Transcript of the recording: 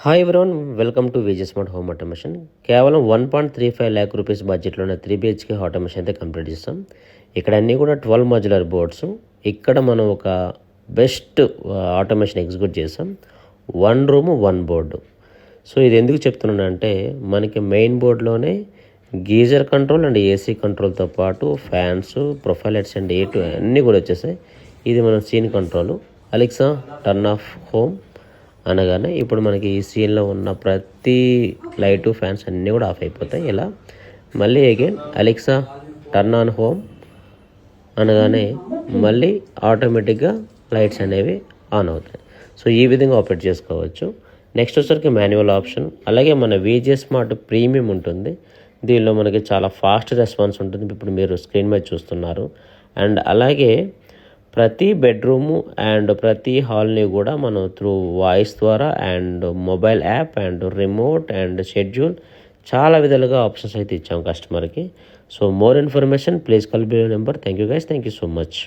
Hi everyone, welcome to Vijay smart home automation. కేవలం 1.35 lakh rupees బడ్జెట్లోనే 3 BHK automation అయితే complete చేస్తాం. ఇక్కడ అన్నీ కూడా 12 మాడ్యులర్ బోర్డ్స్. ఇక్కడ మనం ఒక బెస్ట్ ఆటోమేషన్ ఎగ్జిక్యూట్ చేస్తాం. 1 రూమ్ 1 బోర్డు. సో ఇది ఎందుకు చెప్తున్నానంటే, మనకి మెయిన్ బోర్డులోనే గీజర్ కంట్రోల్ అండ్ ఏసీ కంట్రోల్తో పాటు ఫ్యాన్స్, ప్రొఫైల్ లైట్స్ అండ్ అన్నీ కూడా వచ్చేసాయి. ఇది మన scene control. Alexa turn off home అనగానే ఇప్పుడు మనకి ఈ సీన్లో ఉన్న ప్రతి లైటు, ఫ్యాన్స్ అన్నీ కూడా ఆఫ్ అయిపోతాయి. ఇలా మళ్ళీ again Alexa turn on home అనగానే మళ్ళీ ఆటోమేటిక్గా లైట్స్ అనేవి ఆన్ అవుతాయి. సో ఈ విధంగా ఆపరేట్ చేసుకోవచ్చు. నెక్స్ట్ వచ్చరికి మాన్యువల్ ఆప్షన్. అలాగే మన విజయ్ స్మార్ట్ ప్రీమియం ఉంటుంది. దీనిలో మనకి చాలా ఫాస్ట్ రెస్పాన్స్ ఉంటుంది. ఇప్పుడు మీరు స్క్రీన్ మీద చూస్తున్నారు. అండ్ అలాగే ప్రతి బెడ్రూము అండ్ ప్రతి హాల్ని కూడా మనం త్రూ వాయిస్ ద్వారా and mobile app and remote and schedule చాలా విధాలుగా ఆప్షన్స్ అయితే ఇచ్చాం కస్టమర్కి. So more information please call be number. Thank you guys, thank you so much.